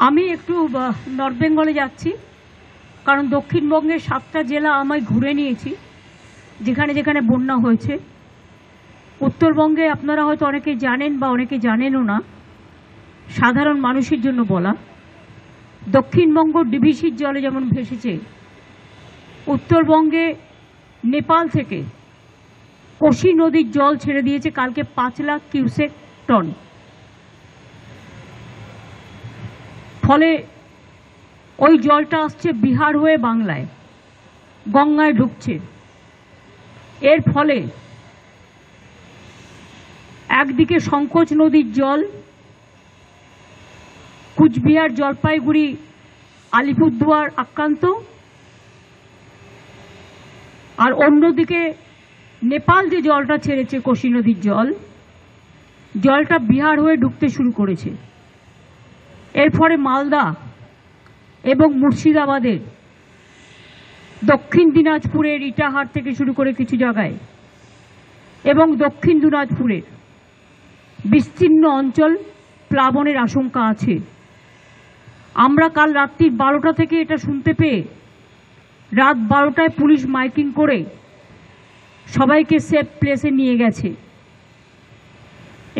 আমি একটু নর্থ বেঙ্গলে যাচ্ছি, কারণ দক্ষিণবঙ্গের 7টা জেলা আমি ঘুরে নিয়েছি যেখানে যেখানে বন্যা হয়েছে। উত্তরবঙ্গে আপনারা হয়তো অনেকে জানেন বা অনেকে জানেনও না, সাধারণ মানুষের জন্য বলা। দক্ষিণবঙ্গ ডিভিসির জলে যেমন ভেসেছে, উত্তরবঙ্গে নেপাল থেকে কোশি নদীর জল ছেড়ে দিয়েছে কালকে 5 লাখ কিউসেক টন। ফলে ওই জলটা আসছে বিহার হয়ে বাংলায়, গঙ্গায় ঢুকছে। এর ফলে একদিকে সংকোচ নদীর জল কুচবিহার, জলপাইগুড়ি, আলিপুরদুয়ার আক্রান্ত, আর অন্যদিকে নেপাল যে জলটা ছেড়েছে কোশি নদীর জলটা বিহার হয়ে ঢুকতে শুরু করেছে। এর ফলে মালদা এবং মুর্শিদাবাদের, দক্ষিণ দিনাজপুরের ইটাহার থেকে শুরু করে কিছু জায়গায় এবং দক্ষিণ দিনাজপুরের বিস্তীর্ণ অঞ্চল প্লাবনের আশঙ্কা আছে। আমরা কাল রাত্রি 12টা থেকে এটা শুনতে পেয়ে রাত 12টায় পুলিশ মাইকিং করে সবাইকে সেফ প্লেসে নিয়ে গেছে।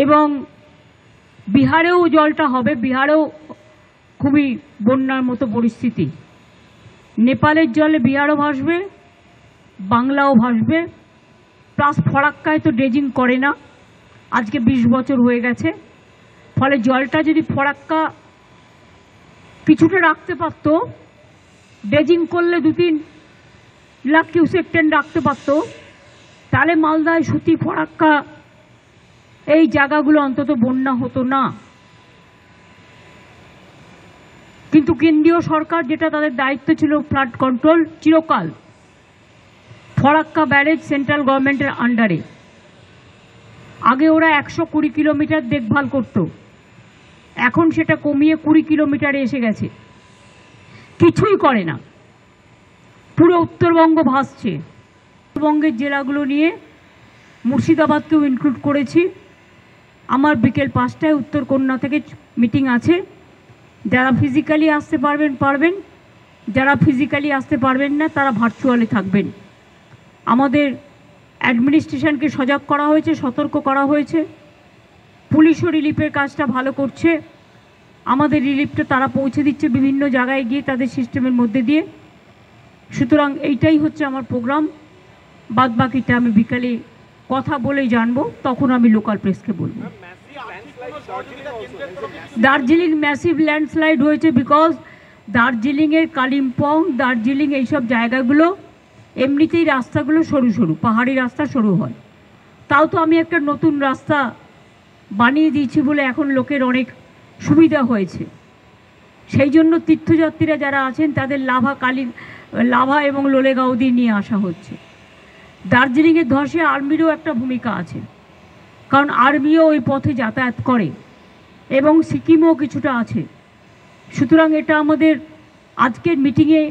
এবং বিহারেও জলটা হবে, বিহারেও খুবই বন্যার মতো পরিস্থিতি। নেপালের জলে বিহারও ভাসবে, বাংলাও ভাসবে। প্লাস ফরাক্কায় তো ড্রেজিং করে না, আজকে 20 বছর হয়ে গেছে। ফলে জলটা যদি ফরাক্কা কিছুটা রাখতে পারতো, ড্রেজিং করলে 2-3 লাখ কিউসেক টন রাখতে পারতো, তাহলে মালদায়, সুতি, ফরাক্কা এই জায়গাগুলো অন্তত বন্যা হতো না। কিন্তু কেন্দ্রীয় সরকার, যেটা তাদের দায়িত্ব ছিল ফ্লাড কন্ট্রোল, চিরকাল ফরাক্কা ব্যারেজ সেন্ট্রাল গভর্নমেন্টের আন্ডারে। আগে ওরা 120 কিলোমিটার দেখভাল করত, এখন সেটা কমিয়ে 20 কিলোমিটারে এসে গেছে। কিছুই করে না, পুরো উত্তরবঙ্গ ভাসছে। উত্তরবঙ্গের জেলাগুলো নিয়ে মুর্শিদাবাদকেও ইনক্লুড করেছি। আমার বিকেল 5টায় উত্তরকন্যা থেকে মিটিং আছে। যারা ফিজিক্যালি আসতে পারবেন, যারা ফিজিক্যালি আসতে পারবেন না তারা ভার্চুয়ালি থাকবেন। আমাদের অ্যাডমিনিস্ট্রেশনকে সজাগ করা হয়েছে, সতর্ক করা হয়েছে। পুলিশও রিলিফের কাজটা ভালো করছে, আমাদের রিলিফটা তারা পৌঁছে দিচ্ছে বিভিন্ন জায়গায় গিয়ে তাদের সিস্টেমের মধ্যে দিয়ে। সুতরাং এইটাই হচ্ছে আমার প্রোগ্রাম। বাদ বাকিটা আমি বিকালে কথা বলে জানবো, তখন আমি লোকাল প্রেসকে বলবো। দার্জিলিং ম্যাসিভ ল্যান্ডস্লাইড হয়েছে বিকজ দার্জিলিংয়ের কালিম্পং, দার্জিলিং এইসব জায়গাগুলো এমনিতেই রাস্তাগুলো সরু সরু, পাহাড়ি রাস্তা সরু হয়। তাও তো আমি একটা নতুন রাস্তা বানিয়ে দিয়েছি বলে এখন লোকের অনেক সুবিধা হয়েছে। সেই জন্য তীর্থযাত্রীরা যারা আছেন তাদের লাভা এবং লোলেগাঁও দিয়ে নিয়ে আসা হচ্ছে। দার্জিলিংয়ের ধসে আর্মিরও একটা ভূমিকা আছে, কারণ আর্মিও ওই পথে যাতায়াত করে এবং সিকিমও কিছুটা আছে। সুতরাং এটা আমাদের আজকের মিটিংয়ে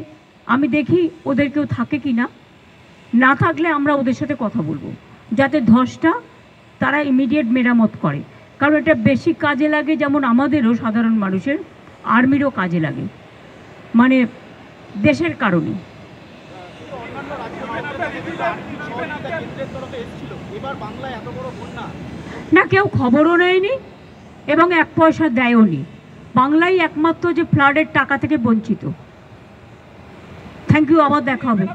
আমি দেখি ওদের কেউ থাকে কি না, না থাকলে আমরা ওদের সাথে কথা বলবো যাতে ধসটা তারা ইমিডিয়েট মেরামত করে। কারণ এটা বেশি কাজে লাগে, যেমন আমাদেরও সাধারণ মানুষের, আর্মিরও কাজে লাগে, মানে দেশের কারণে। না, কেউ খবরও নেয়নি এবং 1 পয়সা দেয়ও নি। বাংলাই একমাত্র যে ফ্লাডের টাকা থেকে বঞ্চিত। থ্যাংক ইউ, আবার দেখা হবে।